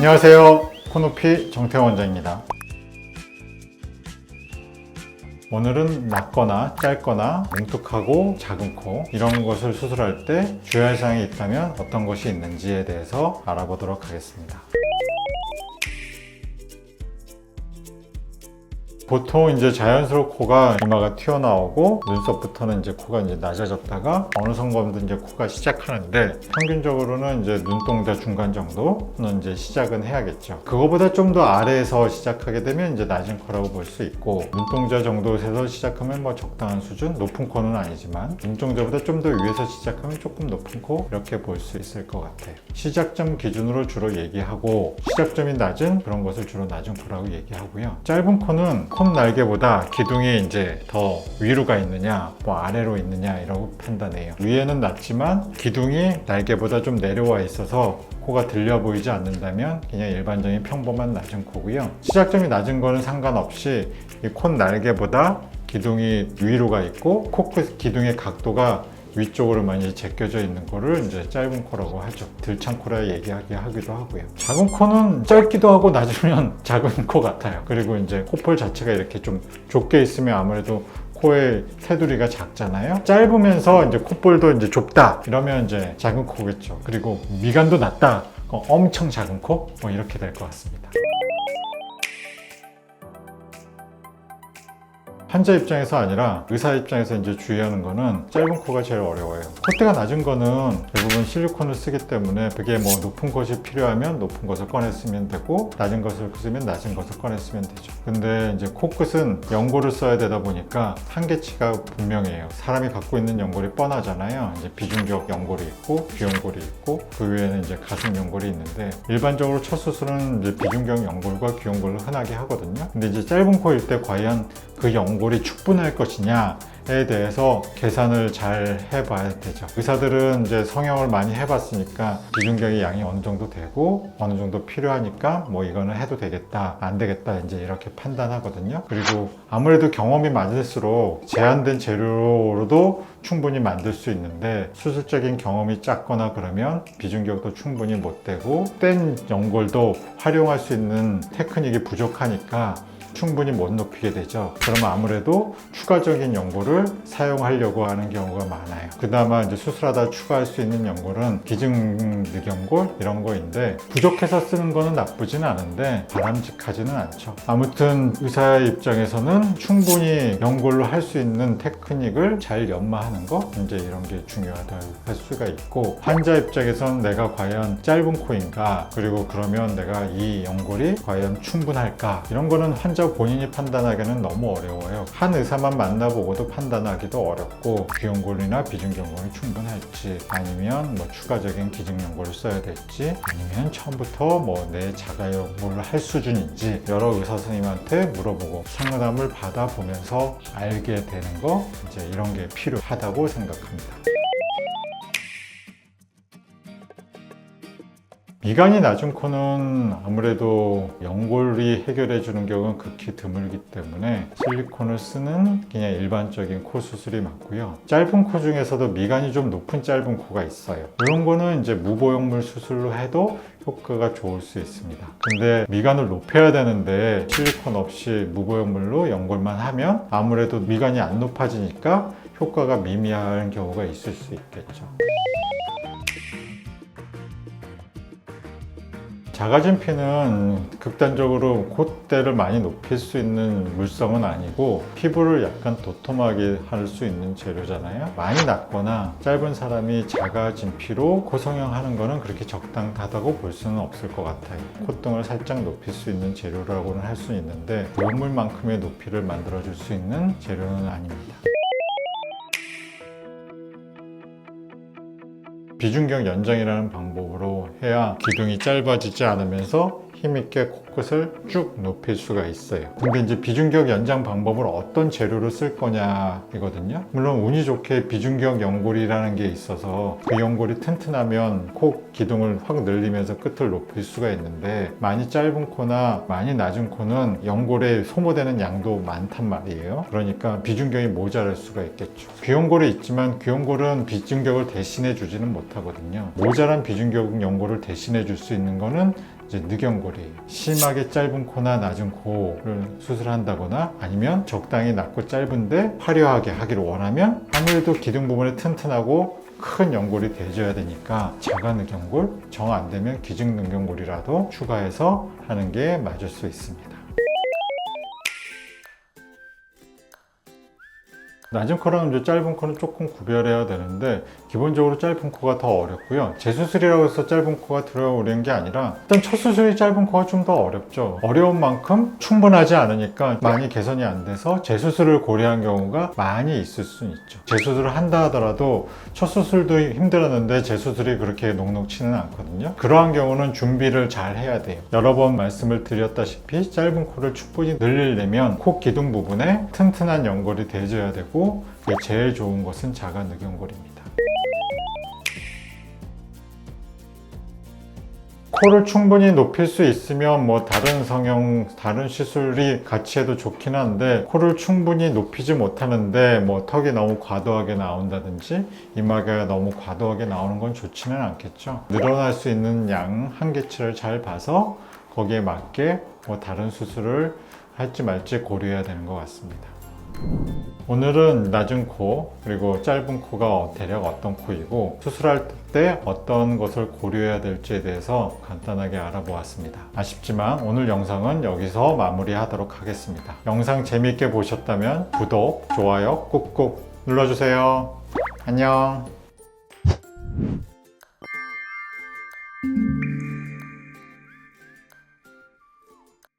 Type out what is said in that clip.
안녕하세요. 코높이 정태원 원장입니다. 오늘은 낮거나 짧거나 뭉툭하고 작은 코 이런 것을 수술할 때 주의할 사항이 있다면 어떤 것이 있는지에 대해서 알아보도록 하겠습니다. 보통 이제 자연스럽게 코가 이마가 튀어나오고 눈썹부터는 이제 코가 이제 낮아졌다가 어느 순간부터 이제 코가 시작하는데 평균적으로는 이제 눈동자 중간 정도는 이제 시작은 해야겠죠. 그거보다 좀 더 아래에서 시작하게 되면 이제 낮은 코라고 볼 수 있고 눈동자 정도에서 시작하면 뭐 적당한 수준, 높은 코는 아니지만 눈동자보다 좀 더 위에서 시작하면 조금 높은 코 이렇게 볼 수 있을 것 같아요. 시작점 기준으로 주로 얘기하고 시작점이 낮은 그런 것을 주로 낮은 코라고 얘기하고요. 짧은 코는 콧 날개보다 기둥이 이제 더 위로 가 있느냐 뭐 아래로 있느냐 이라고 판단해요. 위에는 낮지만 기둥이 날개보다 좀 내려와 있어서 코가 들려 보이지 않는다면 그냥 일반적인 평범한 낮은 코고요. 시작점이 낮은 거는 상관없이 이 콧 날개보다 기둥이 위로 가 있고 코끝 기둥의 각도가 위쪽으로 많이 제껴져 있는 거를 이제 짧은 코라고 하죠. 들창 코라 얘기하기도 하고요. 작은 코는 짧기도 하고 낮으면 작은 코 같아요. 그리고 이제 코볼 자체가 이렇게 좀 좁게 있으면 아무래도 코의 테두리가 작잖아요. 짧으면서 이제 콧볼도 이제 좁다 이러면 이제 작은 코겠죠. 그리고 미간도 낮다 엄청 작은 코 뭐 이렇게 될 것 같습니다. 환자 입장에서 아니라 의사 입장에서 이제 주의하는 거는 짧은 코가 제일 어려워요. 콧대가 낮은 거는 대부분 실리콘을 쓰기 때문에 그게 뭐 높은 것이 필요하면 높은 것을 꺼내 쓰면 되고 낮은 것을 쓰면 낮은 것을 꺼내 쓰면 되죠. 근데 이제 코끝은 연골을 써야 되다 보니까 한계치가 분명해요. 사람이 갖고 있는 연골이 뻔하잖아요. 이제 비중격 연골이 있고 귀연골이 있고 그 위에는 이제 가슴 연골이 있는데 일반적으로 첫 수술은 이제 비중격 연골과 귀연골을 흔하게 하거든요. 근데 이제 짧은 코일 때 과연 그 연골이 충분할 것이냐에 대해서 계산을 잘 해봐야 되죠. 의사들은 이제 성형을 많이 해봤으니까 비중격의 양이 어느 정도 되고 어느 정도 필요하니까 뭐 이거는 해도 되겠다 안 되겠다 이제 이렇게 판단하거든요. 그리고 아무래도 경험이 많을수록 제한된 재료로도 충분히 만들 수 있는데 수술적인 경험이 작거나 그러면 비중격도 충분히 못 되고 뗀 연골도 활용할 수 있는 테크닉이 부족하니까 충분히 못 높이게 되죠. 그러면 아무래도 추가적인 연골을 사용하려고 하는 경우가 많아요. 그나마 이제 수술하다 추가할 수 있는 연골은 기증늑연골 이런 거인데 부족해서 쓰는 거는 나쁘진 않은데 바람직하지는 않죠. 아무튼 의사 입장에서는 충분히 연골로 할 수 있는 테크닉을 잘 연마하는 거 이제 이런 게 중요하다 할 수가 있고 환자 입장에서는 내가 과연 짧은 코인가 그리고 그러면 내가 이 연골이 과연 충분할까 이런 거는 환자 본인이 판단하기는 너무 어려워요. 한 의사만 만나보고도 판단하기도 어렵고 귀연골이나 비중연골이 충분할지 아니면 뭐 추가적인 기증연골을 써야 될지 아니면 처음부터 뭐 내 자가연골을 할 수준인지 여러 의사 선생님한테 물어보고 상담을 받아보면서 알게 되는 거 이제 이런 게 필요하다고 생각합니다. 미간이 낮은 코는 아무래도 연골이 해결해 주는 경우는 극히 드물기 때문에 실리콘을 쓰는 그냥 일반적인 코 수술이 많고요. 짧은 코 중에서도 미간이 좀 높은 짧은 코가 있어요. 이런 거는 이제 무보형물 수술로 해도 효과가 좋을 수 있습니다. 근데 미간을 높여야 되는데 실리콘 없이 무보형물로 연골만 하면 아무래도 미간이 안 높아지니까 효과가 미미한 경우가 있을 수 있겠죠. 작아진 피는 극단적으로 콧대를 많이 높일 수 있는 물성은 아니고 피부를 약간 도톰하게 할 수 있는 재료잖아요. 많이 낮거나 짧은 사람이 작아진 피로 코 성형하는 거는 그렇게 적당하다고 볼 수는 없을 것 같아요. 콧등을 살짝 높일 수 있는 재료라고는 할 수 있는데 보형물만큼의 높이를 만들어줄 수 있는 재료는 아닙니다. 비중격 연장이라는 방법으로 해야 기둥이 짧아지지 않으면서 힘있게 코끝을 쭉 높일 수가 있어요. 근데 이제 비중격 연장 방법을 어떤 재료로 쓸 거냐 이거든요. 물론 운이 좋게 비중격 연골이라는 게 있어서 그 연골이 튼튼하면 코 기둥을 확 늘리면서 끝을 높일 수가 있는데 많이 짧은 코나 많이 낮은 코는 연골에 소모되는 양도 많단 말이에요. 그러니까 비중격이 모자랄 수가 있겠죠. 귀연골이 있지만 귀연골은 비중격을 대신해 주지는 못하거든요. 모자란 비중격 연골을 대신해 줄 수 있는 거는 이제 늑연골이에요. 심하게 짧은 코나 낮은 코를 수술한다거나 아니면 적당히 낮고 짧은데 화려하게 하기를 원하면 아무래도 기둥 부분에 튼튼하고 큰 연골이 대줘야 되니까 자가 늑연골, 정 안 되면 기증 늑연골이라도 추가해서 하는 게 맞을 수 있습니다. 낮은 코랑 이제 짧은 코는 조금 구별해야 되는데 기본적으로 짧은 코가 더 어렵고요. 재수술이라고 해서 짧은 코가 들어오는 게 아니라 일단 첫 수술이 짧은 코가 좀 더 어렵죠. 어려운 만큼 충분하지 않으니까 많이 개선이 안 돼서 재수술을 고려한 경우가 많이 있을 수는 있죠. 재수술을 한다 하더라도 첫 수술도 힘들었는데 재수술이 그렇게 녹록치는 않거든요. 그러한 경우는 준비를 잘 해야 돼요. 여러 번 말씀을 드렸다시피 짧은 코를 충분히 늘리려면 코 기둥 부분에 튼튼한 연골이 대줘야 되고 제일 좋은 것은 자가 늑연골입니다. 코를 충분히 높일 수 있으면 뭐 다른 성형, 다른 시술이 같이 해도 좋긴 한데 코를 충분히 높이지 못하는데 뭐 턱이 너무 과도하게 나온다든지 이마가 너무 과도하게 나오는 건 좋지는 않겠죠. 늘어날 수 있는 양 한계치를 잘 봐서 거기에 맞게 뭐 다른 수술을 할지 말지 고려해야 되는 것 같습니다. 오늘은 낮은 코 그리고 짧은 코가 대략 어떤 코이고 수술할 때 어떤 것을 고려해야 될지에 대해서 간단하게 알아보았습니다. 아쉽지만 오늘 영상은 여기서 마무리하도록 하겠습니다. 영상 재미있게 보셨다면 구독, 좋아요 꾹꾹 눌러주세요. 안녕.